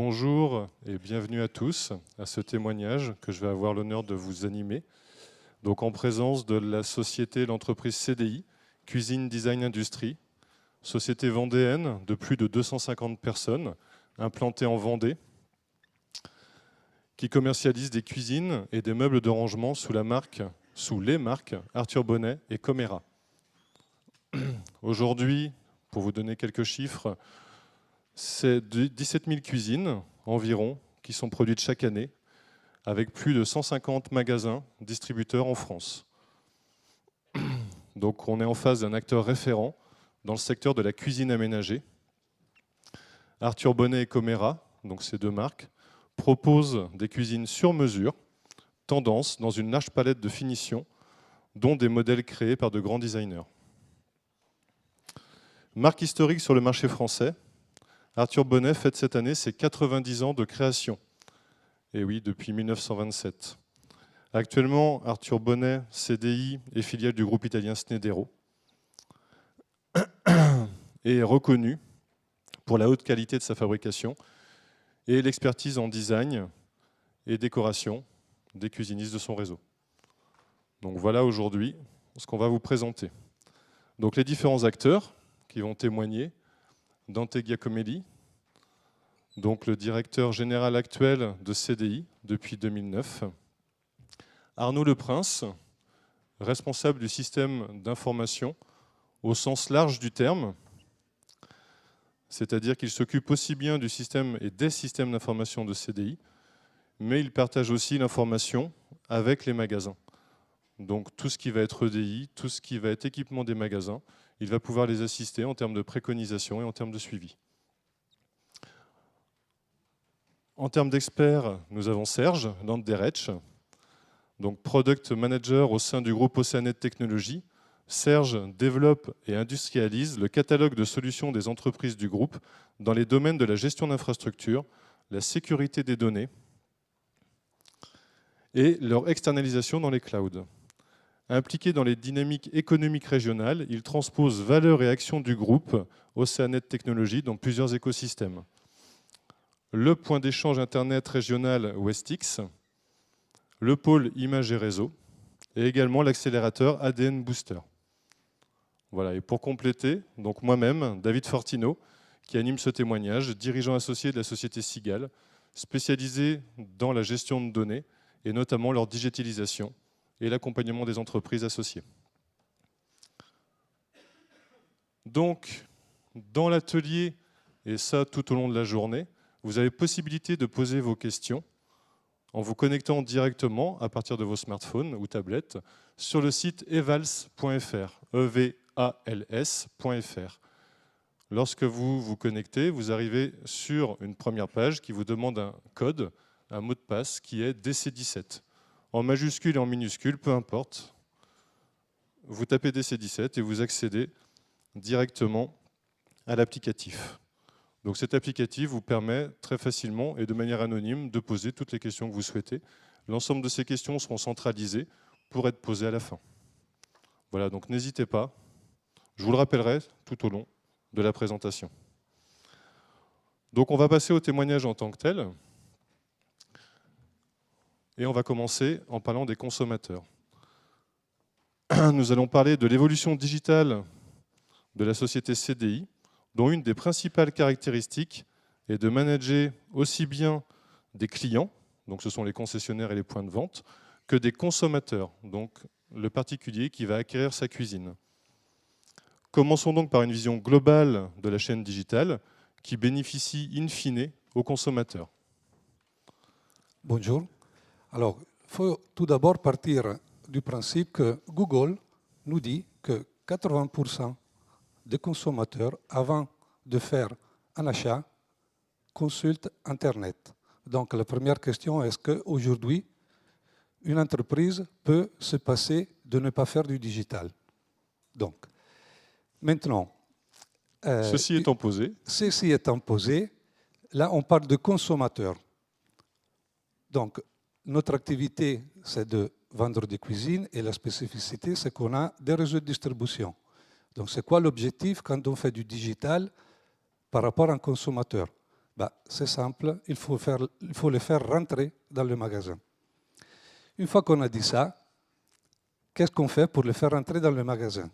Bonjour et bienvenue à tous à ce témoignage que je vais avoir l'honneur de vous animer. Donc en présence de la société, l'entreprise CDI, Cuisine Design Industrie, société vendéenne de plus de 250 personnes, implantée en Vendée, qui commercialise des cuisines et des meubles de rangement sous les marques Arthur Bonnet et Comera. Aujourd'hui, pour vous donner quelques chiffres, c'est 17 000 cuisines environ qui sont produites chaque année, avec plus de 150 magasins distributeurs en France. Donc on est en face d'un acteur référent dans le secteur de la cuisine aménagée. Arthur Bonnet et Comera, donc ces deux marques, proposent des cuisines sur mesure, tendance dans une large palette de finitions, dont des modèles créés par de grands designers. Marque historique sur le marché français, Arthur Bonnet fête cette année ses 90 ans de création. Et oui, depuis 1927. Actuellement, Arthur Bonnet, CDI, est filiale du groupe italien Snedero et est reconnu pour la haute qualité de sa fabrication et l'expertise en design et décoration des cuisinistes de son réseau. Donc voilà aujourd'hui ce qu'on va vous présenter. Donc les différents acteurs qui vont témoigner: Dante Giacomelli, donc le directeur général actuel de CDI depuis 2009. Arnaud Leprince, responsable du système d'information au sens large du terme, c'est-à-dire qu'il s'occupe aussi bien du système et des systèmes d'information de CDI, mais il partage aussi l'information avec les magasins. Donc tout ce qui va être EDI, tout ce qui va être équipement des magasins, il va pouvoir les assister en termes de préconisation et en termes de suivi. En termes d'experts, nous avons Serge Landerech, donc Product Manager au sein du groupe Océanet Technologies. Serge développe et industrialise le catalogue de solutions des entreprises du groupe dans les domaines de la gestion d'infrastructures, la sécurité des données et leur externalisation dans les clouds. Impliqué dans les dynamiques économiques régionales, il transpose valeurs et actions du groupe Océanet Technologies dans plusieurs écosystèmes. Le point d'échange Internet régional Westix, le pôle images et réseau, et également l'accélérateur ADN Booster. Voilà, et pour compléter, donc moi-même, David Fortino, qui anime ce témoignage, dirigeant associé de la société Sigal, spécialisé dans la gestion de données, et notamment leur digitalisation et l'accompagnement des entreprises associées. Donc, dans l'atelier, et ça tout au long de la journée, vous avez possibilité de poser vos questions en vous connectant directement à partir de vos smartphones ou tablettes sur le site evals.fr, evals.fr. Lorsque vous vous connectez, vous arrivez sur une première page qui vous demande un code, un mot de passe qui est DC17. En majuscule et en minuscule, peu importe. Vous tapez DC17 et vous accédez directement à l'applicatif. Donc cet applicatif vous permet très facilement et de manière anonyme de poser toutes les questions que vous souhaitez. L'ensemble de ces questions seront centralisées pour être posées à la fin. Voilà, donc n'hésitez pas. Je vous le rappellerai tout au long de la présentation. Donc on va passer au témoignage en tant que tel. Et on va commencer en parlant des consommateurs. Nous allons parler de l'évolution digitale de la société CDI, dont une des principales caractéristiques est de manager aussi bien des clients, donc ce sont les concessionnaires et les points de vente, que des consommateurs, donc le particulier qui va acquérir sa cuisine. Commençons donc par une vision globale de la chaîne digitale qui bénéficie in fine aux consommateurs. Bonjour. Alors, il faut tout d'abord partir du principe que Google nous dit que 80% des consommateurs, avant de faire un achat, consultent Internet. Donc la première question, est-ce qu'aujourd'hui, une entreprise peut se passer de ne pas faire du digital? Donc, maintenant... Ceci étant posé. Ceci étant posé, là on parle de consommateurs. Donc, notre activité, c'est de vendre des cuisines et la spécificité, c'est qu'on a des réseaux de distribution. Donc, c'est quoi l'objectif quand on fait du digital par rapport à un consommateur? C'est simple, il faut les faire rentrer dans le magasin. Une fois qu'on a dit ça, qu'est-ce qu'on fait pour les faire rentrer dans le magasin?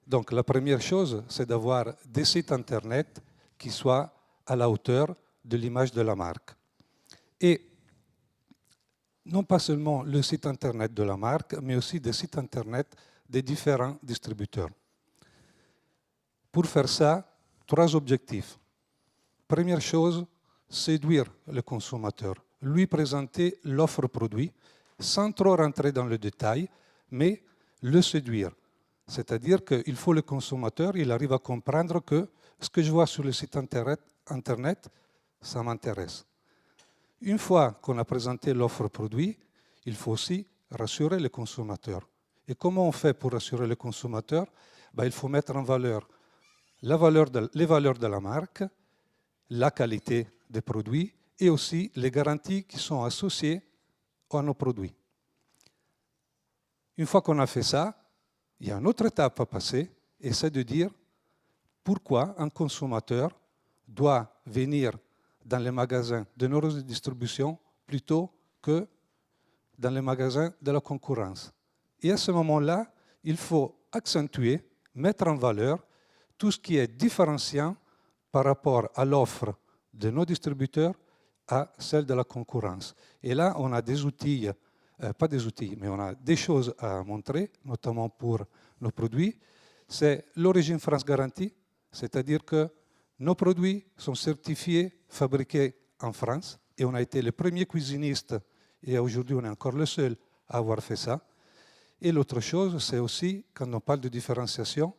Donc la première chose, c'est d'avoir des sites Internet qui soient à la hauteur de l'image de la marque. Et non pas seulement le site Internet de la marque, mais aussi des sites Internet des différents distributeurs. Pour faire ça, 3 objectifs. Première chose, séduire le consommateur, lui présenter l'offre produit sans trop rentrer dans le détail, mais le séduire. C'est-à-dire qu'il faut le consommateur, il arrive à comprendre que ce que je vois sur le site Internet, ça m'intéresse. Une fois qu'on a présenté l'offre produit, il faut aussi rassurer le consommateur. Et comment on fait pour rassurer le consommateur? Il faut mettre en valeur les valeurs de la marque, la qualité des produits et aussi les garanties qui sont associées à nos produits. Une fois qu'on a fait ça, il y a une autre étape à passer et c'est de dire pourquoi un consommateur doit venir dans les magasins de nos distributions plutôt que dans les magasins de la concurrence. Et à ce moment-là, il faut accentuer, mettre en valeur tout ce qui est différenciant par rapport à l'offre de nos distributeurs à celle de la concurrence. Et là, on a des outils, pas des outils, mais on a des choses à montrer, notamment pour nos produits. C'est l'origine France garantie, c'est-à-dire que nos produits sont certifiés, fabriqués en France, et on a été les premiers cuisinistes, et aujourd'hui on est encore le seul à avoir fait ça. Et l'autre chose, c'est aussi, quand on parle de différenciation,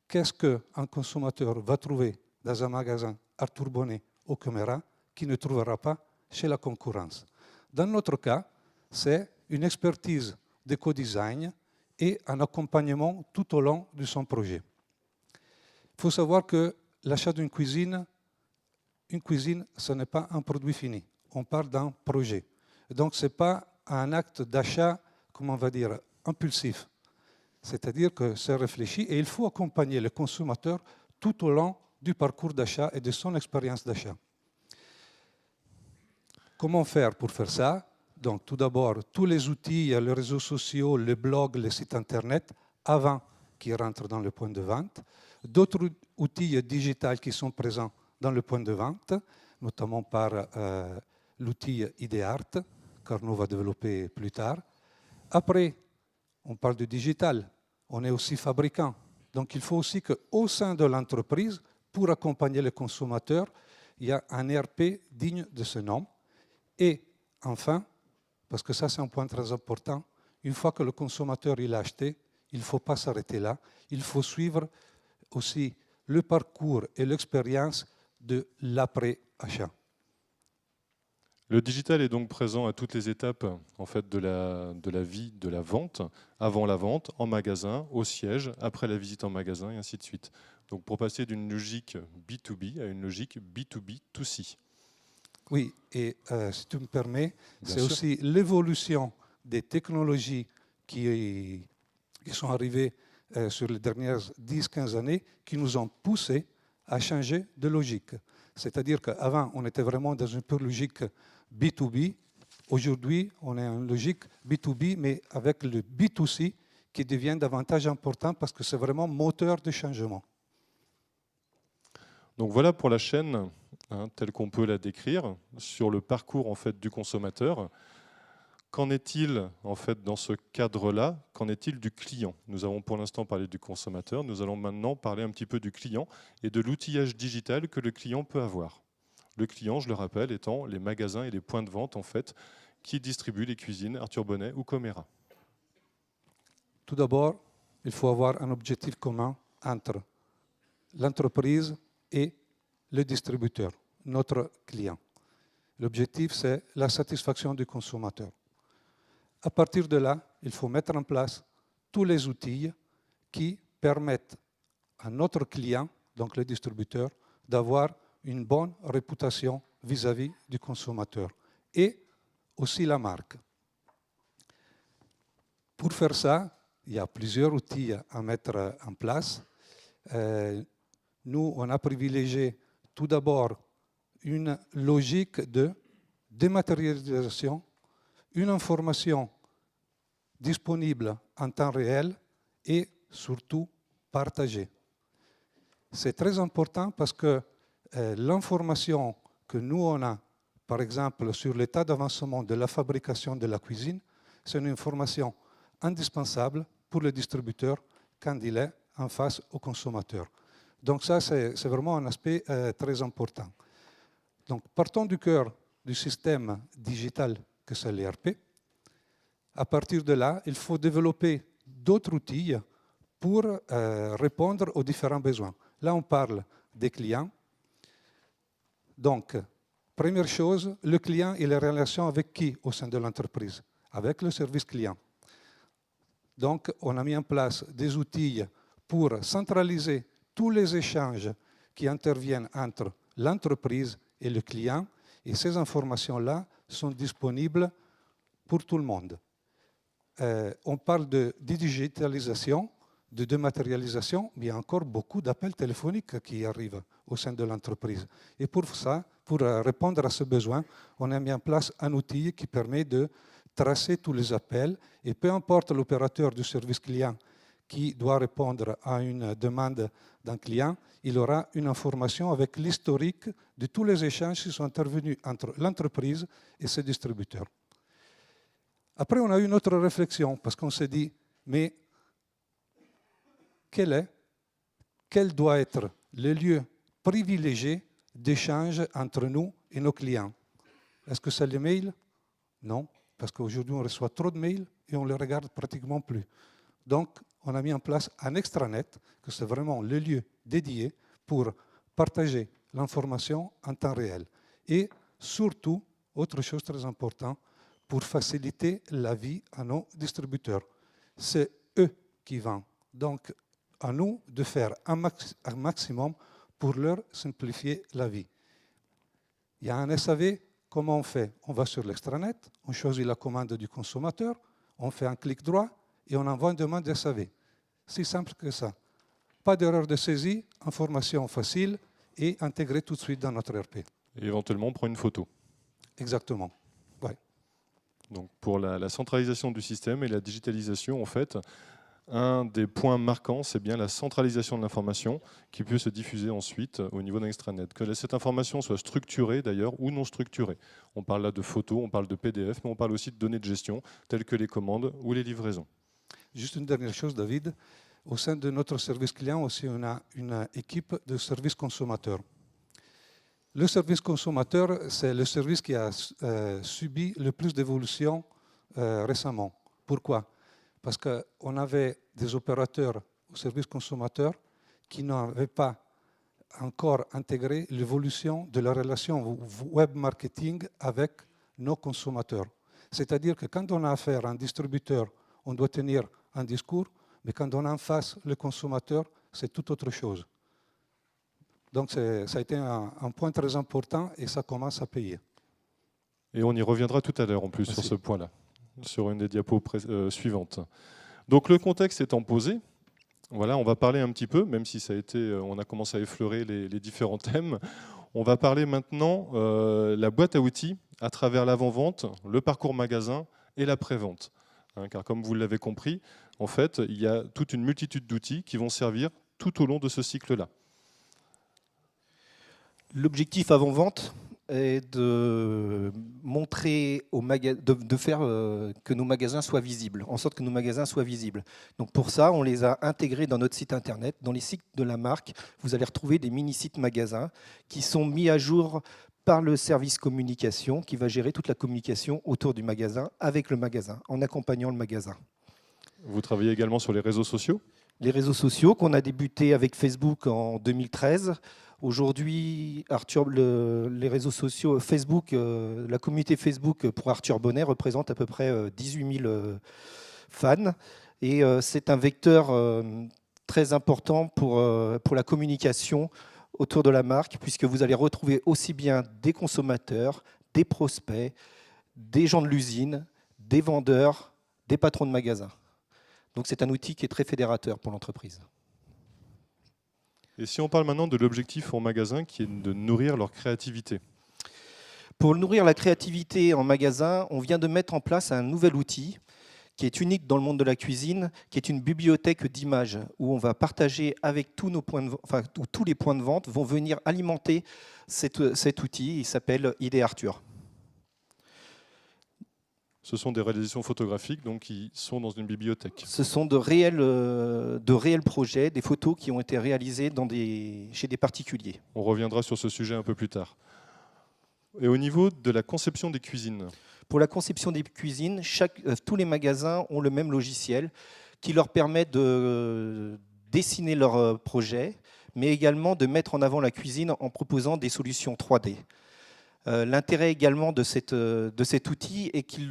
qu'est-ce qu'un consommateur va trouver dans un magasin Arthur Bonnet ou Camera qu'il ne trouvera pas chez la concurrence. Dans notre cas, c'est une expertise d'éco-design et un accompagnement tout au long de son projet. Il faut savoir que l'achat d'une cuisine, une cuisine, ce n'est pas un produit fini. On parle d'un projet. Donc, ce n'est pas un acte d'achat, comment on va dire, impulsif. C'est-à-dire que c'est réfléchi et il faut accompagner le consommateur tout au long du parcours d'achat et de son expérience d'achat. Comment faire pour faire ça? Donc, tout d'abord, tous les outils, les réseaux sociaux, les blogs, les sites Internet, avant qu'ils rentrent dans le point de vente. D'autres outils digitaux qui sont présents dans le point de vente, notamment par l'outil IdeArt, qu'Arnaud va développer plus tard. Après, on parle de digital, on est aussi fabricant. Donc il faut aussi qu'au sein de l'entreprise, pour accompagner les consommateurs, il y a un ERP digne de ce nom. Et enfin, parce que ça c'est un point très important, une fois que le consommateur il a acheté, il ne faut pas s'arrêter là. Il faut suivre aussi le parcours et l'expérience de l'après-achat. Le digital est donc présent à toutes les étapes en fait, de la vie de la vente, avant la vente, en magasin, au siège, après la visite en magasin et ainsi de suite. Donc pour passer d'une logique B2B à une logique B2B2C. Oui, et si tu me permets, c'est aussi l'évolution des technologies qui sont arrivées sur les dernières 10-15 années qui nous ont poussé à changer de logique. C'est-à-dire qu'avant, on était vraiment dans une pure logique B2B. Aujourd'hui, on est en logique B2B, mais avec le B2C qui devient davantage important parce que c'est vraiment moteur de changement. Donc voilà pour la chaîne telle qu'on peut la décrire sur le parcours en fait, du consommateur. Qu'en est-il en fait, dans ce cadre-là? Qu'en est-il du client? Nous avons pour l'instant parlé du consommateur. Nous allons maintenant parler un petit peu du client et de l'outillage digital que le client peut avoir. Le client, je le rappelle, étant les magasins et les points de vente en fait, qui distribuent les cuisines Arthur Bonnet ou Camera. Tout d'abord, il faut avoir un objectif commun entre l'entreprise et le distributeur, notre client. L'objectif, c'est la satisfaction du consommateur. À partir de là, il faut mettre en place tous les outils qui permettent à notre client, donc le distributeur, d'avoir une bonne réputation vis-à-vis du consommateur et aussi la marque. Pour faire ça, il y a plusieurs outils à mettre en place. Nous, on a privilégié tout d'abord une logique de dématérialisation, une information disponible en temps réel et surtout partagée. C'est très important parce que l'information que nous on a, par exemple, sur l'état d'avancement de la fabrication de la cuisine, c'est une information indispensable pour le distributeur quand il est en face au consommateur. Donc ça, c'est vraiment un aspect très important. Donc partons du cœur du système digital que c'est l'ERP. À partir de là, il faut développer d'autres outils pour répondre aux différents besoins. Là, on parle des clients. Donc, première chose, le client, il est en relation avec qui au sein de l'entreprise? Avec le service client. Donc, on a mis en place des outils pour centraliser tous les échanges qui interviennent entre l'entreprise et le client. Et ces informations-là sont disponibles pour tout le monde. On parle de digitalisation, de dématérialisation, mais il y a encore beaucoup d'appels téléphoniques qui arrivent au sein de l'entreprise. Et pour ça, pour répondre à ce besoin, on a mis en place un outil qui permet de tracer tous les appels et peu importe l'opérateur du service client qui doit répondre à une demande d'un client, il aura une information avec l'historique de tous les échanges qui sont intervenus entre l'entreprise et ses distributeurs. Après, on a eu une autre réflexion parce qu'on s'est dit, mais quel doit être le lieu privilégié d'échange entre nous et nos clients? Est-ce que c'est les mails? Non, parce qu'aujourd'hui, on reçoit trop de mails et on ne les regarde pratiquement plus. Donc, on a mis en place un extranet, que c'est vraiment le lieu dédié pour partager l'information en temps réel. Et surtout, autre chose très importante, pour faciliter la vie à nos distributeurs. C'est eux qui vendent. Donc, à nous de faire un maximum pour leur simplifier la vie. Il y a un SAV, comment on fait? On va sur l'extranet, on choisit la commande du consommateur, on fait un clic droit et on envoie une demande SAV. C'est simple que ça. Pas d'erreur de saisie, information facile et intégrée tout de suite dans notre ERP. Et éventuellement, on prend une photo. Exactement. Ouais. Donc pour la centralisation du système et la digitalisation, en fait, un des points marquants, c'est bien la centralisation de l'information qui peut se diffuser ensuite au niveau d'un extranet. Que cette information soit structurée d'ailleurs ou non structurée. On parle là de photos, on parle de PDF, mais on parle aussi de données de gestion telles que les commandes ou les livraisons. Juste une dernière chose, David. Au sein de notre service client aussi, on a une équipe de service consommateur. Le service consommateur, c'est le service qui a subi le plus d'évolution récemment. Pourquoi? Parce qu'on avait des opérateurs au service consommateur qui n'avaient pas encore intégré l'évolution de la relation web marketing avec nos consommateurs. C'est-à-dire que quand on a affaire à un distributeur, on doit tenir un discours, mais quand on a en face le consommateur, c'est tout autre chose. Donc ça a été un point très important et ça commence à payer. Et on y reviendra tout à l'heure en plus. Merci. Sur ce point-là, sur une des diapos suivantes. Donc le contexte étant posé, voilà, on va parler un petit peu, même si ça a été, on a commencé à effleurer les différents thèmes. On va parler maintenant la boîte à outils à travers l'avant-vente, le parcours magasin et la pré-vente. Hein, car comme vous l'avez compris, en fait, il y a toute une multitude d'outils qui vont servir tout au long de ce cycle-là. L'objectif avant-vente est de montrer de faire que nos magasins soient visibles, en sorte que nos magasins soient visibles. Donc pour ça, on les a intégrés dans notre site internet. Dans les sites de la marque, vous allez retrouver des mini-sites magasins qui sont mis à jour par le service communication qui va gérer toute la communication autour du magasin, avec le magasin, en accompagnant le magasin. Vous travaillez également sur les réseaux sociaux ? Les réseaux sociaux qu'on a débuté avec Facebook en 2013. Aujourd'hui, les réseaux sociaux, Facebook, la communauté Facebook pour Arthur Bonnet représente à peu près 18 000 fans. Et c'est un vecteur très important pour la communication autour de la marque, puisque vous allez retrouver aussi bien des consommateurs, des prospects, des gens de l'usine, des vendeurs, des patrons de magasins. Donc c'est un outil qui est très fédérateur pour l'entreprise. Et si on parle maintenant de l'objectif en magasin qui est de nourrir leur créativité? Pour nourrir la créativité en magasin, on vient de mettre en place un nouvel outil qui est unique dans le monde de la cuisine, qui est une bibliothèque d'images où on va partager avec tous nos points de, enfin, où tous les points de vente vont venir alimenter cet outil. Il s'appelle ID Arthur. Ce sont des réalisations photographiques donc, qui sont dans une bibliothèque. Ce sont de réels projets, des photos qui ont été réalisées chez des particuliers. On reviendra sur ce sujet un peu plus tard. Et au niveau de la conception des cuisines? Pour la conception des cuisines, tous les magasins ont le même logiciel qui leur permet de dessiner leurs projets, mais également de mettre en avant la cuisine en proposant des solutions 3D. L'intérêt également de cet outil est qu'il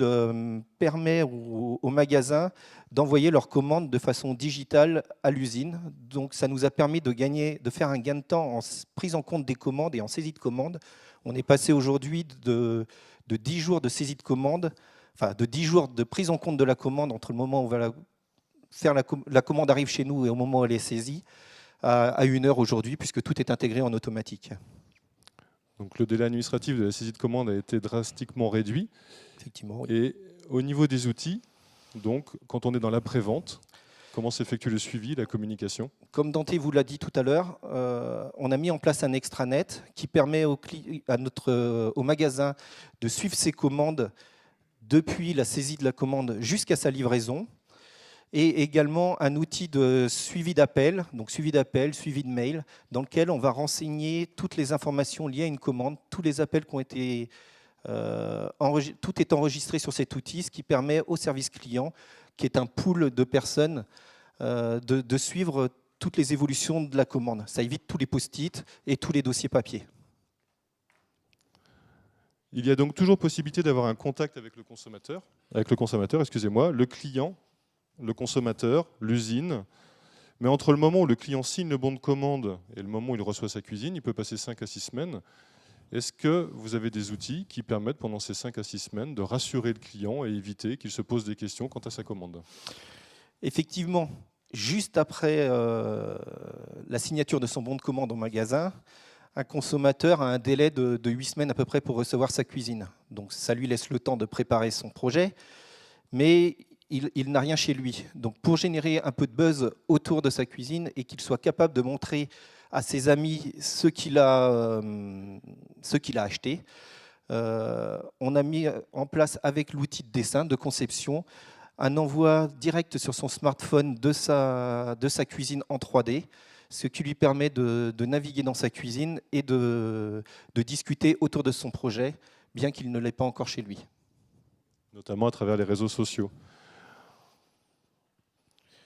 permet aux magasins d'envoyer leurs commandes de façon digitale à l'usine. Donc ça nous a permis de faire un gain de temps en prise en compte des commandes et en saisie de commandes. On est passé aujourd'hui de 10 jours de saisie de commande, enfin de 10 jours de prise en compte de la commande entre le moment où la commande arrive chez nous et au moment où elle est saisie, à 1 heure aujourd'hui, puisque tout est intégré en automatique. Donc le délai administratif de la saisie de commande a été drastiquement réduit. Effectivement, oui. Et au niveau des outils, donc, quand on est dans l'après-vente, comment s'effectue le suivi, la communication? Comme Dante vous l'a dit tout à l'heure, on a mis en place un extranet qui permet au magasin de suivre ses commandes depuis la saisie de la commande jusqu'à sa livraison, et également un outil de suivi d'appel, donc suivi d'appel, suivi de mail, dans lequel on va renseigner toutes les informations liées à une commande, tous les appels qui ont été tout est enregistré sur cet outil, ce qui permet au service client, qui est un pool de personnes, de suivre toutes les évolutions de la commande. Ça évite tous les post-it et tous les dossiers papier. Il y a donc toujours possibilité d'avoir un contact avec le consommateur, excusez-moi, le client, le consommateur, l'usine. Mais entre le moment où le client signe le bon de commande et le moment où il reçoit sa cuisine, il peut passer 5 à 6 semaines. Est-ce que vous avez des outils qui permettent pendant ces 5 à 6 semaines de rassurer le client et éviter qu'il se pose des questions quant à sa commande? Effectivement, juste après la signature de son bon de commande au magasin, un consommateur a un délai de 8 semaines à peu près pour recevoir sa cuisine. Donc ça lui laisse le temps de préparer son projet, mais il n'a rien chez lui. Donc pour générer un peu de buzz autour de sa cuisine et qu'il soit capable de montrer à ses amis ce qu'il a acheté, on a mis en place avec l'outil de dessin, de conception, un envoi direct sur son smartphone de sa cuisine en 3D, ce qui lui permet de naviguer dans sa cuisine et de discuter autour de son projet, bien qu'il ne l'ait pas encore chez lui. Notamment à travers les réseaux sociaux.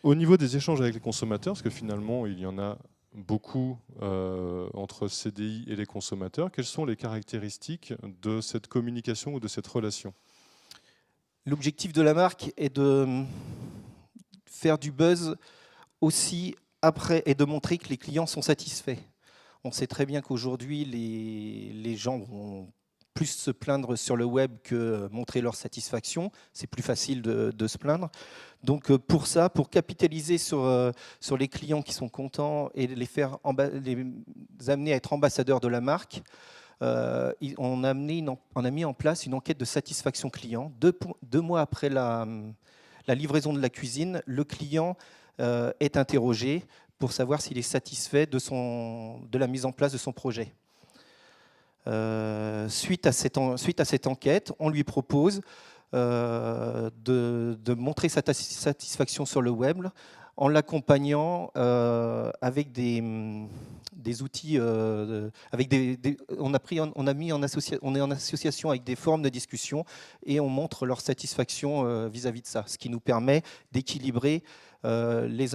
Au niveau des échanges avec les consommateurs, parce que finalement il y en a beaucoup entre CDI et les consommateurs, quelles sont les caractéristiques de cette communication ou de cette relation? L'objectif de la marque est de faire du buzz aussi après et de montrer que les clients sont satisfaits. On sait très bien qu'aujourd'hui, les gens vont plus se plaindre sur le web que montrer leur satisfaction. C'est plus facile de se plaindre. Donc pour ça, pour capitaliser sur les clients qui sont contents et les amener à être ambassadeurs de la marque, on a mis en place une enquête de satisfaction client. 2 mois après la livraison de la cuisine, le client est interrogé pour savoir s'il est satisfait de la mise en place de son projet. Suite à cette enquête, on lui propose de montrer sa satisfaction sur le web en l'accompagnant avec des outils, on est en association avec des forums de discussion et on montre leur satisfaction vis-à-vis de ça, ce qui nous permet d'équilibrer les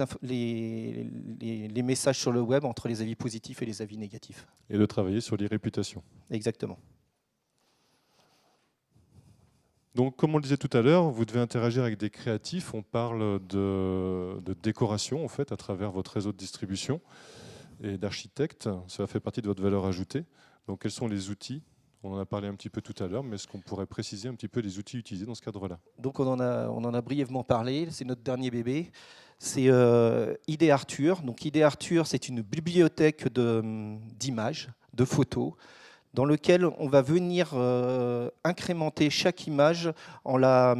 messages sur le web entre les avis positifs et les avis négatifs. Et de travailler sur les réputations. Exactement. Donc, comme on le disait tout à l'heure, vous devez interagir avec des créatifs. On parle de décoration, en fait, à travers votre réseau de distribution et d'architectes. Ça fait partie de votre valeur ajoutée. Donc, quels sont les outils On en a parlé un petit peu tout à l'heure, mais est-ce qu'on pourrait préciser un petit peu les outils utilisés dans ce cadre-là? Donc on en a brièvement parlé, c'est notre dernier bébé. C'est ID Arthur. Donc ID Arthur, c'est une bibliothèque d'images, de photos, dans lequel on va venir incrémenter chaque image en la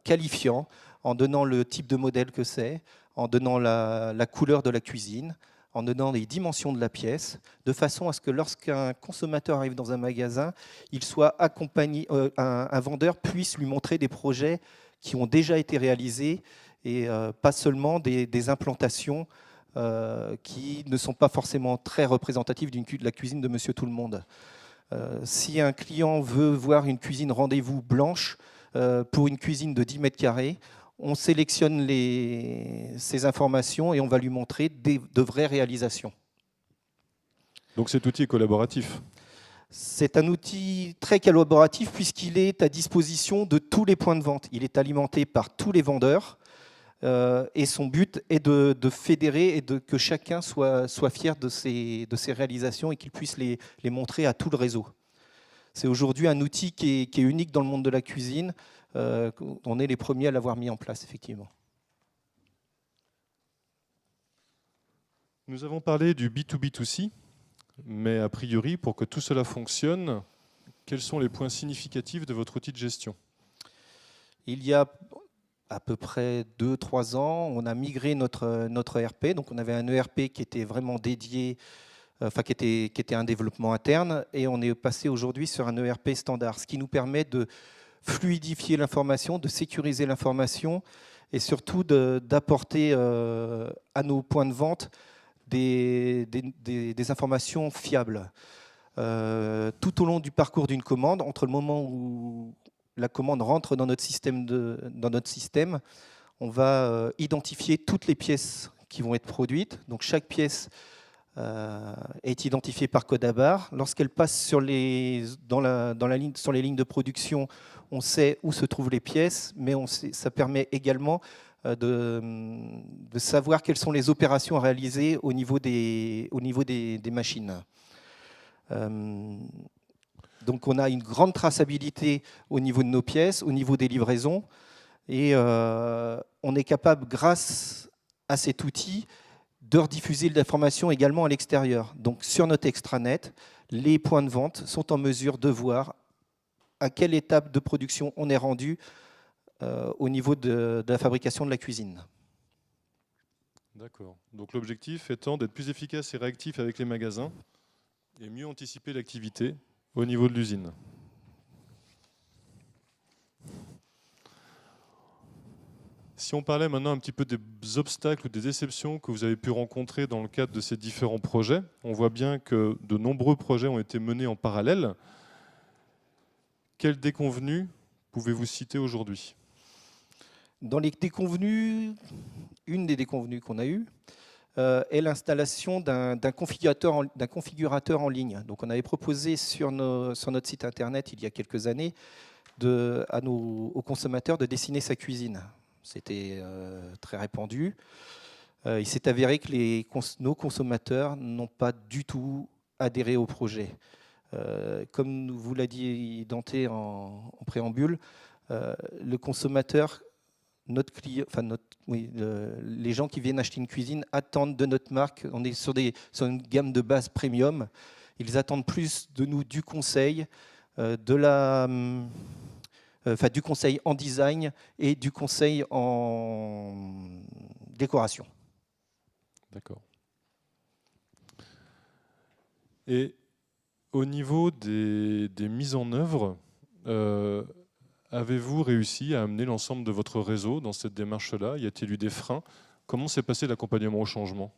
qualifiant, en donnant le type de modèle que c'est, en donnant la couleur de la cuisine, en donnant les dimensions de la pièce, de façon à ce que lorsqu'un consommateur arrive dans un magasin, il soit accompagné, un vendeur puisse lui montrer des projets qui ont déjà été réalisés et pas seulement des implantations qui ne sont pas forcément très représentatives de la cuisine de Monsieur Tout-le-Monde. Si un client veut voir une cuisine rendez-vous blanche pour une cuisine de 10 mètres carrés, on sélectionne ces informations et on va lui montrer de vraies réalisations. Donc cet outil est collaboratif? C'est un outil très collaboratif puisqu'il est à disposition de tous les points de vente. Il est alimenté par tous les vendeurs et son but est de fédérer et que chacun soit fier de ses réalisations et qu'il puisse les montrer à tout le réseau. C'est aujourd'hui un outil qui est unique dans le monde de la cuisine. On est les premiers à l'avoir mis en place, effectivement. Nous avons parlé du B2B2C, mais a priori, pour que tout cela fonctionne, quels sont les points significatifs de votre outil de gestion? Il y a à peu près 2-3 ans, on a migré notre ERP. Donc on avait un ERP qui était vraiment dédié, enfin qui était un développement interne, et on est passé aujourd'hui sur un ERP standard, ce qui nous permet de fluidifier l'information, de sécuriser l'information et surtout d'apporter à nos points de vente des informations fiables. Tout au long du parcours d'une commande, entre le moment où la commande rentre dans notre système, on va identifier toutes les pièces qui vont être produites. Donc chaque pièce est identifiée par code à barre. Lorsqu'elle passe sur les lignes de production, on sait où se trouvent les pièces, mais ça permet également de savoir quelles sont les opérations à réaliser au niveau des machines. Donc on a une grande traçabilité au niveau de nos pièces, au niveau des livraisons, et on est capable, grâce à cet outil, de rediffuser l'information également à l'extérieur. Donc sur notre extranet, les points de vente sont en mesure de voir à quelle étape de production on est rendu au niveau de la fabrication de la cuisine. D'accord. Donc l'objectif étant d'être plus efficace et réactif avec les magasins et mieux anticiper l'activité au niveau de l'usine. Si on parlait maintenant un petit peu des obstacles ou des déceptions que vous avez pu rencontrer dans le cadre de ces différents projets, on voit bien que de nombreux projets ont été menés en parallèle. Quelles déconvenues pouvez-vous citer aujourd'hui? Dans les déconvenues, une des déconvenues qu'on a eues est l'installation d'un configurateur en ligne. Donc on avait proposé sur notre site internet il y a quelques années aux consommateurs de dessiner sa cuisine. C'était très répandu. Il s'est avéré que nos consommateurs n'ont pas du tout adhéré au projet. Comme vous l'a dit Dante en préambule, le consommateur, notre client, enfin les gens qui viennent acheter une cuisine attendent de notre marque, on est sur une gamme de base premium, ils attendent plus de nous du conseil, du conseil en design et du conseil en décoration. D'accord. Et au niveau des mises en œuvre, avez-vous réussi à amener l'ensemble de votre réseau dans cette démarche-là? Y a-t-il eu des freins? Comment s'est passé l'accompagnement au changement?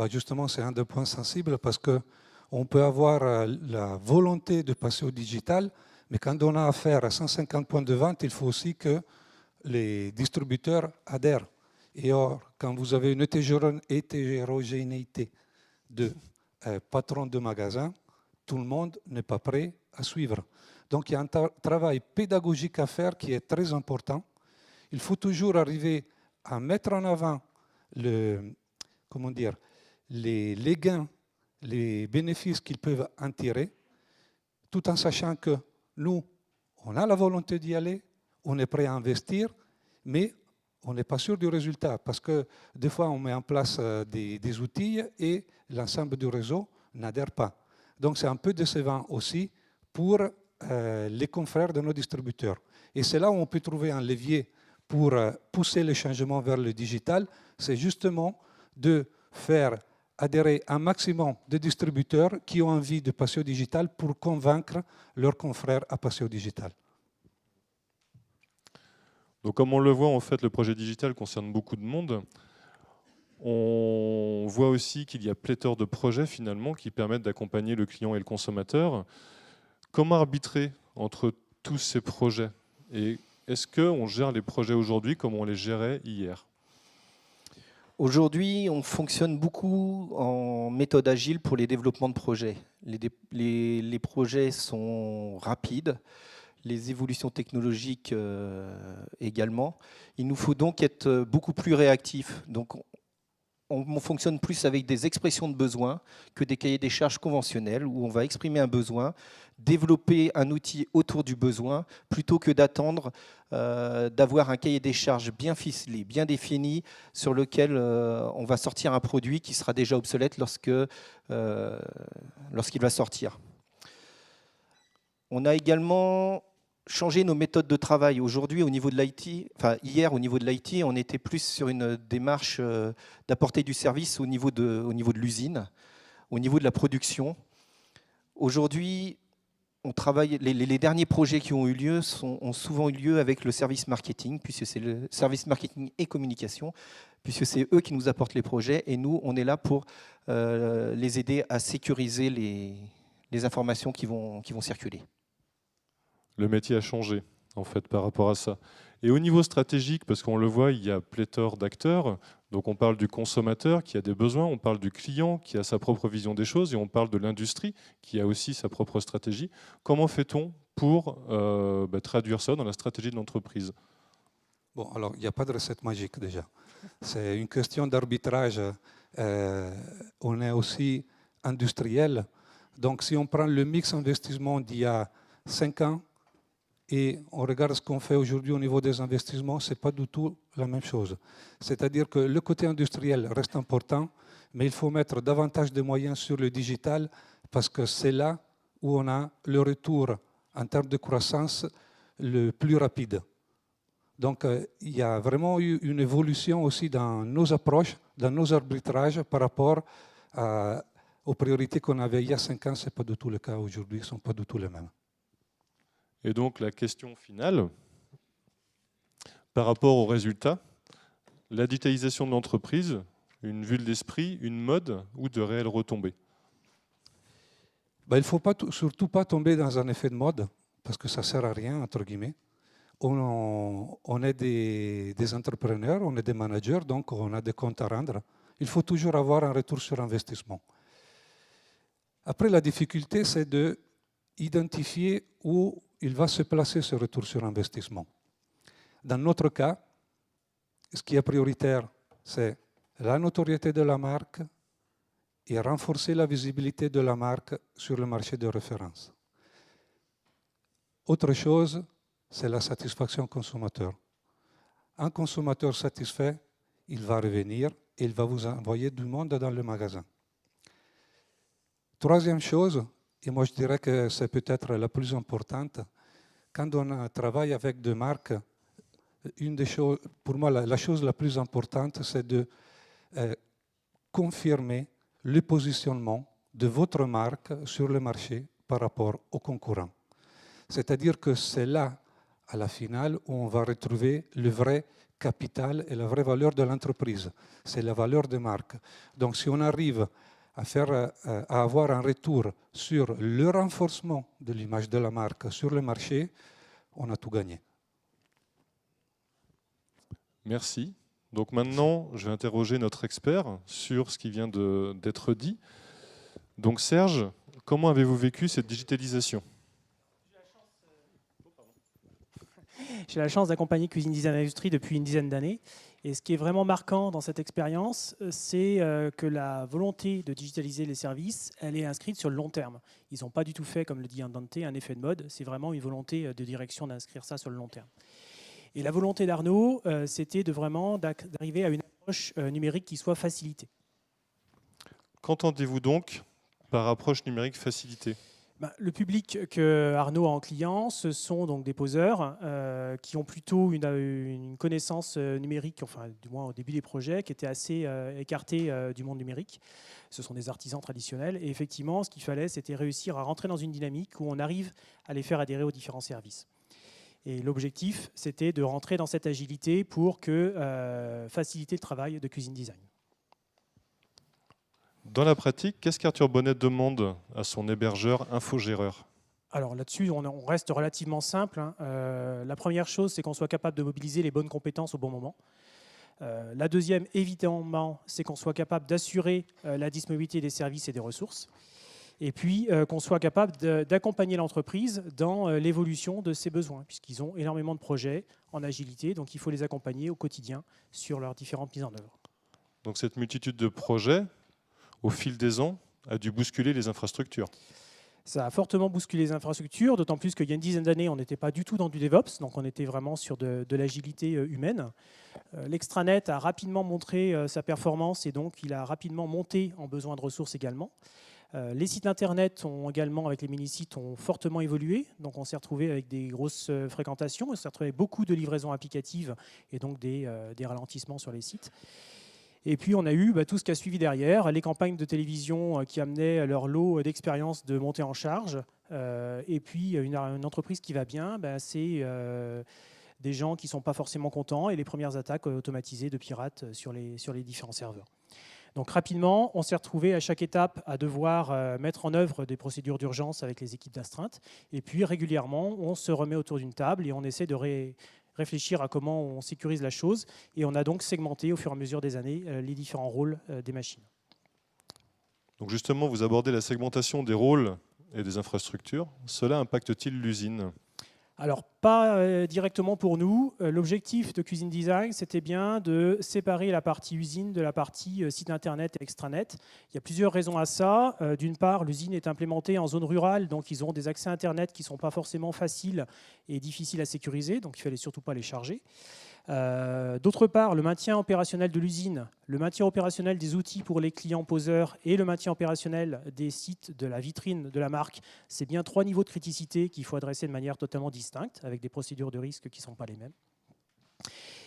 Justement, c'est un des points sensibles parce qu'on peut avoir la volonté de passer au digital, mais quand on a affaire à 150 points de vente, il faut aussi que les distributeurs adhèrent. Et or, quand vous avez une hétérogénéité de patrons de magasins, tout le monde n'est pas prêt à suivre. Donc il y a un travail pédagogique à faire qui est très important. Il faut toujours arriver à mettre en avant les gains les bénéfices qu'ils peuvent en tirer, tout en sachant que nous, on a la volonté d'y aller, on est prêt à investir, mais on n'est pas sûr du résultat parce que des fois, on met en place des outils et l'ensemble du réseau n'adhère pas. Donc, c'est un peu décevant aussi pour les confrères de nos distributeurs. Et c'est là où on peut trouver un levier pour pousser le changement vers le digital, c'est justement de faire adhérer un maximum de distributeurs qui ont envie de passer au digital pour convaincre leurs confrères à passer au digital. Donc, comme on le voit, en fait, le projet digital concerne beaucoup de monde. On voit aussi qu'il y a pléthore de projets finalement qui permettent d'accompagner le client et le consommateur. Comment arbitrer entre tous ces projets? Et est-ce qu'on gère les projets aujourd'hui comme on les gérait hier? Aujourd'hui, on fonctionne beaucoup en méthode agile pour les développements de projets. Les projets sont rapides, les évolutions technologiques également. Il nous faut donc être beaucoup plus réactifs. Donc, on fonctionne plus avec des expressions de besoins que des cahiers des charges conventionnels où on va exprimer un besoin, développer un outil autour du besoin plutôt que d'attendre d'avoir un cahier des charges bien ficelé, bien défini sur lequel on va sortir un produit qui sera déjà obsolète lorsqu'il va sortir. On a également changer nos méthodes de travail. Aujourd'hui, au niveau de l'IT, enfin hier, au niveau de l'IT, on était plus sur une démarche d'apporter du service au niveau de l'usine, au niveau de la production. Aujourd'hui, on travaille, les derniers projets qui ont eu lieu ont souvent eu lieu avec le service marketing, puisque c'est le service marketing et communication, puisque c'est eux qui nous apportent les projets et nous, on est là pour les aider à sécuriser les informations qui vont circuler. Le métier a changé, en fait, par rapport à ça. Et au niveau stratégique, parce qu'on le voit, il y a pléthore d'acteurs. Donc on parle du consommateur qui a des besoins, on parle du client qui a sa propre vision des choses, et on parle de l'industrie qui a aussi sa propre stratégie. Comment fait-on pour traduire ça dans la stratégie de l'entreprise? Bon, alors, il n'y a pas de recette magique déjà. C'est une question d'arbitrage. On est aussi industriel. Donc, si on prend le mix investissement d'il y a 5 ans, et on regarde ce qu'on fait aujourd'hui au niveau des investissements, ce n'est pas du tout la même chose. C'est-à-dire que le côté industriel reste important, mais il faut mettre davantage de moyens sur le digital parce que c'est là où on a le retour en termes de croissance le plus rapide. Donc il y a vraiment eu une évolution aussi dans nos approches, dans nos arbitrages par rapport aux priorités qu'on avait il y a 5 ans. Ce n'est pas du tout le cas aujourd'hui, ils ne sont pas du tout les mêmes. Et donc la question finale, par rapport aux résultats, la digitalisation de l'entreprise, une vue de l'esprit, une mode ou de réelles retombées? Il ne faut surtout pas tomber dans un effet de mode, parce que ça ne sert à rien, entre guillemets. On est des entrepreneurs, on est des managers, donc on a des comptes à rendre. Il faut toujours avoir un retour sur investissement. Après, la difficulté, c'est d'identifier où il va se placer ce retour sur investissement. Dans notre cas, ce qui est prioritaire, c'est la notoriété de la marque et renforcer la visibilité de la marque sur le marché de référence. Autre chose, c'est la satisfaction consommateur. Un consommateur satisfait, il va revenir et il va vous envoyer du monde dans le magasin. Troisième chose, et moi je dirais que c'est peut-être la plus importante, quand on travaille avec des marques, une des choses, pour moi la chose la plus importante, c'est de confirmer le positionnement de votre marque sur le marché par rapport aux concurrents. C'est-à-dire que c'est là, à la finale, où on va retrouver le vrai capital et la vraie valeur de l'entreprise. C'est la valeur de marque. Donc si on arrive à avoir un retour sur le renforcement de l'image de la marque sur le marché, on a tout gagné. Merci. Donc maintenant, je vais interroger notre expert sur ce qui vient d'être dit. Donc Serge, comment avez-vous vécu cette digitalisation? J'ai la chance d'accompagner Cuisine Design Industrie depuis une dizaine d'années. Et ce qui est vraiment marquant dans cette expérience, c'est que la volonté de digitaliser les services, elle est inscrite sur le long terme. Ils n'ont pas du tout fait, comme le dit Dante, un effet de mode. C'est vraiment une volonté de direction d'inscrire ça sur le long terme. Et la volonté d'Arnaud, c'était d'arriver à une approche numérique qui soit facilitée. Qu'entendez-vous donc par approche numérique facilitée ? Le public que Arnaud a en client, ce sont donc des poseurs qui ont plutôt une connaissance numérique, enfin du moins au début des projets, qui était assez écartés du monde numérique. Ce sont des artisans traditionnels. Et effectivement, ce qu'il fallait, c'était réussir à rentrer dans une dynamique où on arrive à les faire adhérer aux différents services. Et l'objectif, c'était de rentrer dans cette agilité pour faciliter le travail de Cuisine Design. Dans la pratique, qu'est-ce qu'Arthur Bonnet demande à son hébergeur infogéreur ? Alors là-dessus, on reste relativement simple. La première chose, c'est qu'on soit capable de mobiliser les bonnes compétences au bon moment. La deuxième, évidemment, c'est qu'on soit capable d'assurer la disponibilité des services et des ressources. Et puis, qu'on soit capable d'accompagner l'entreprise dans l'évolution de ses besoins, puisqu'ils ont énormément de projets en agilité, donc il faut les accompagner au quotidien sur leurs différentes mises en œuvre. Donc cette multitude de projets, au fil des ans, a dû bousculer les infrastructures. Ça a fortement bousculé les infrastructures, d'autant plus qu'il y a une dizaine d'années, on n'était pas du tout dans du DevOps, donc on était vraiment sur de l'agilité humaine. L'extranet a rapidement montré sa performance et donc il a rapidement monté en besoin de ressources également. Les sites internet ont également, avec les mini-sites, ont fortement évolué, donc on s'est retrouvé avec des grosses fréquentations, on s'est retrouvé avec beaucoup de livraisons applicatives et donc des ralentissements sur les sites. Et puis, on a eu tout ce qui a suivi derrière, les campagnes de télévision qui amenaient leur lot d'expérience de montée en charge. Et puis, une entreprise qui va bien, c'est des gens qui ne sont pas forcément contents et les premières attaques automatisées de pirates sur les différents serveurs. Donc, rapidement, on s'est retrouvé à chaque étape à devoir mettre en œuvre des procédures d'urgence avec les équipes d'astreinte. Et puis, régulièrement, on se remet autour d'une table et on essaie de réfléchir à comment on sécurise la chose. Et on a donc segmenté au fur et à mesure des années les différents rôles des machines. Donc justement, vous abordez la segmentation des rôles et des infrastructures. Cela impacte-t-il l'usine ? Alors, pas directement pour nous. L'objectif de Cuisine Design, c'était bien de séparer la partie usine de la partie site internet et extranet. Il y a plusieurs raisons à ça. D'une part, l'usine est implémentée en zone rurale, donc ils ont des accès internet qui ne sont pas forcément faciles et difficiles à sécuriser, donc il ne fallait surtout pas les charger. D'autre part, le maintien opérationnel de l'usine, le maintien opérationnel des outils pour les clients poseurs et le maintien opérationnel des sites de la vitrine de la marque, c'est bien 3 niveaux de criticité qu'il faut adresser de manière totalement distincte, avec des procédures de risque qui ne sont pas les mêmes.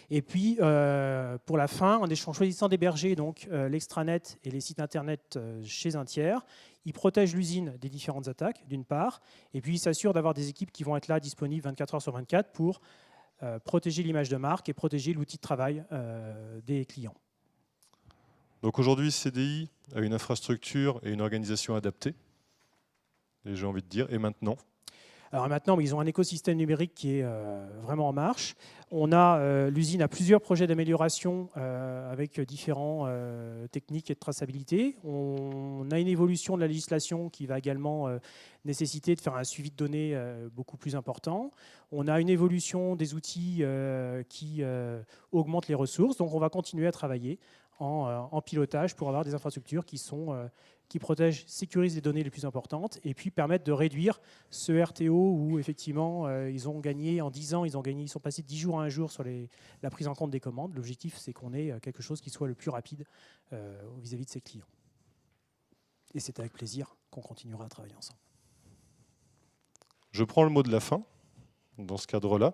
Et puis, pour la fin, en choisissant d'héberger l'extranet et les sites internet chez un tiers, ils protègent l'usine des différentes attaques, d'une part, et puis ils s'assurent d'avoir des équipes qui vont être là, disponibles 24 heures sur 24 pour protéger l'image de marque et protéger l'outil de travail des clients. Donc aujourd'hui, CDI a une infrastructure et une organisation adaptée, et j'ai envie de dire, et maintenant ? Alors maintenant, ils ont un écosystème numérique qui est vraiment en marche. L'usine a plusieurs projets d'amélioration avec différents techniques et de traçabilité. On a une évolution de la législation qui va également nécessiter de faire un suivi de données beaucoup plus important. On a une évolution des outils qui augmentent les ressources. Donc on va continuer à travailler en pilotage pour avoir des infrastructures qui protègent, sécurisent les données les plus importantes et puis permettent de réduire ce RTO où effectivement ils ont gagné en 10 ans, ils sont passés de 10 jours à 1 jour sur la prise en compte des commandes. L'objectif, c'est qu'on ait quelque chose qui soit le plus rapide vis-à-vis de ses clients. Et c'est avec plaisir qu'on continuera à travailler ensemble. Je prends le mot de la fin dans ce cadre-là.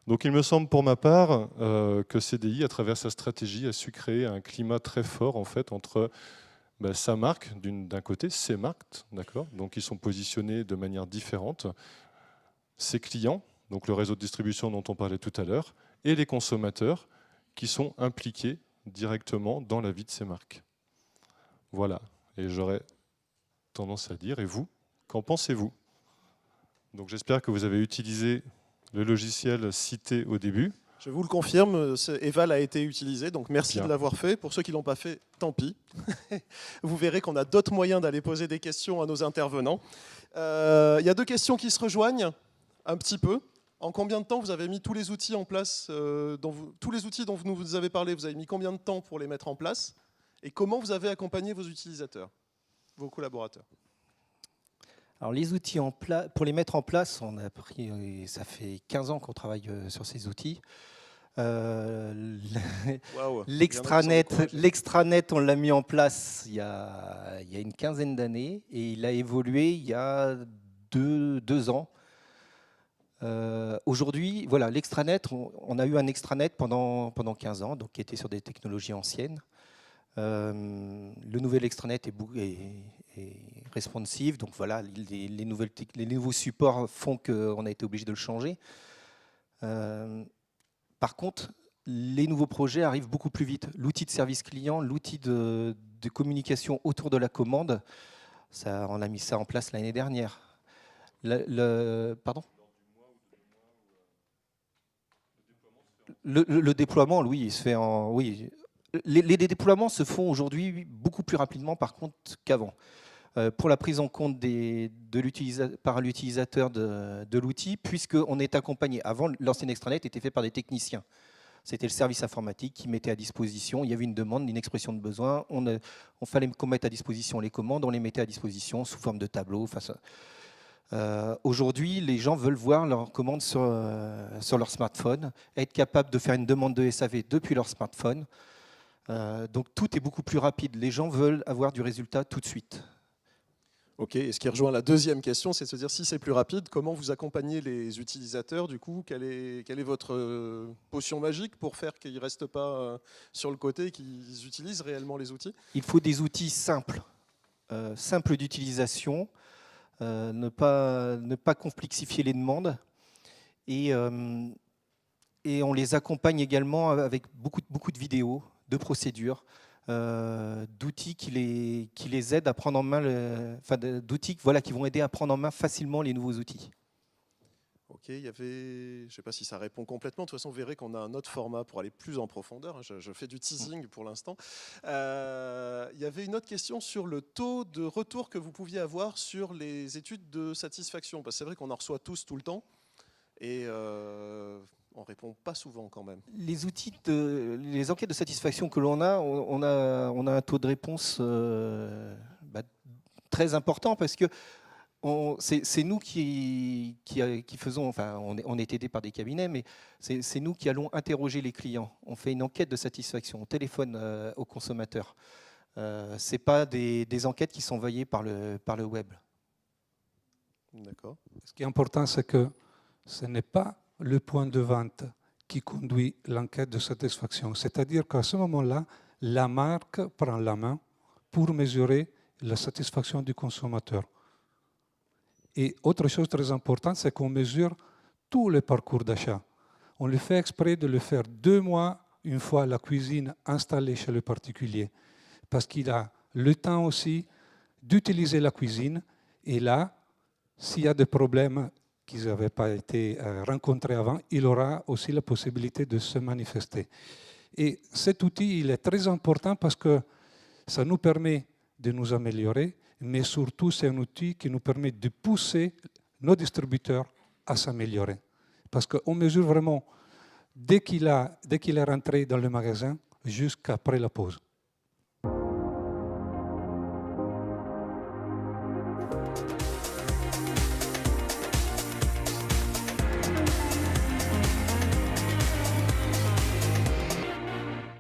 Donc il me semble pour ma part que CDI, à travers sa stratégie, a su créer un climat très fort en fait, entre sa marque, d'un côté, ses marques, d'accord, donc ils sont positionnés de manière différente, ses clients, donc le réseau de distribution dont on parlait tout à l'heure, et les consommateurs qui sont impliqués directement dans la vie de ces marques. Voilà, et j'aurais tendance à dire, et vous, qu'en pensez-vous ? Donc j'espère que vous avez utilisé le logiciel cité au début. Je vous le confirme, Eval a été utilisé, donc merci Bien. de l'avoir fait. Pour ceux qui ne l'ont pas fait, tant pis. Vous verrez qu'on a d'autres moyens d'aller poser des questions à nos intervenants. Il y a 2 questions qui se rejoignent un petit peu. En combien de temps vous avez mis tous les outils en place, tous les outils dont vous nous avez parlé, vous avez mis combien de temps pour les mettre en place? Et comment vous avez accompagné vos utilisateurs, vos collaborateurs? Alors les outils pour les mettre en place, on a pris, ça fait 15 ans qu'on travaille sur ces outils. Wow, L'extranet, on l'a mis en place il y a une quinzaine d'années et il a évolué il y a deux ans. Aujourd'hui, voilà, l'extranet, on a eu un extranet pendant 15 ans, donc qui était sur des technologies anciennes. Le nouvel extranet est responsive, donc voilà, les nouveaux supports font qu'on a été obligé de le changer. Par contre, les nouveaux projets arrivent beaucoup plus vite. L'outil de service client, l'outil de communication autour de la commande, on a mis ça en place l'année dernière. Pardon ? Le déploiement, oui, il se fait en... Oui. Les déploiements se font aujourd'hui beaucoup plus rapidement, par contre, qu'avant. Pour la prise en compte par l'utilisateur de l'outil, puisqu'on est accompagné. Avant, l'ancien extranet était fait par des techniciens. C'était le service informatique qui mettait à disposition. Il y avait une demande, une expression de besoin. On fallait qu'on mette à disposition les commandes. On les mettait à disposition sous forme de tableau. Aujourd'hui, les gens veulent voir leurs commandes sur leur smartphone, être capable de faire une demande de SAV depuis leur smartphone. Donc tout est beaucoup plus rapide. Les gens veulent avoir du résultat tout de suite. Ok, et ce qui rejoint la deuxième question, c'est de se dire si c'est plus rapide, comment vous accompagnez les utilisateurs du coup, quelle est votre potion magique pour faire qu'ils ne restent pas sur le côté et qu'ils utilisent réellement les outils? Il faut des outils simples, simples d'utilisation, ne pas complexifier les demandes et on les accompagne également avec beaucoup de vidéos, de procédures, d'outils qui les aident à prendre en main, d'outils qui vont aider à prendre en main facilement les nouveaux outils. Ok, il y avait, je ne sais pas si ça répond complètement, de toute façon vous verrez qu'on a un autre format pour aller plus en profondeur, je fais du teasing pour l'instant. Il y avait une autre question sur le taux de retour que vous pouviez avoir sur les études de satisfaction, parce que c'est vrai qu'on en reçoit tous tout le temps, et on ne répond pas souvent quand même. Les enquêtes de satisfaction que l'on a, on a un taux de réponse très important parce que c'est nous qui faisons, enfin on est aidé par des cabinets, mais c'est nous qui allons interroger les clients. On fait une enquête de satisfaction, on téléphone aux consommateurs. Ce n'est pas des enquêtes qui sont envoyées par le web. D'accord. Ce qui est important, c'est que ce n'est pas le point de vente qui conduit l'enquête de satisfaction. C'est-à-dire qu'à ce moment-là, la marque prend la main pour mesurer la satisfaction du consommateur. Et autre chose très importante, c'est qu'on mesure tout le parcours d'achat. On le fait exprès de le faire 2 mois, une fois la cuisine installée chez le particulier, parce qu'il a le temps aussi d'utiliser la cuisine. Et là, s'il y a des problèmes qui n'avaient pas été rencontrés avant, il aura aussi la possibilité de se manifester. Et cet outil, il est très important parce que ça nous permet de nous améliorer, mais surtout, c'est un outil qui nous permet de pousser nos distributeurs à s'améliorer. Parce qu'on mesure vraiment dès qu'il est rentré dans le magasin jusqu'après la pause.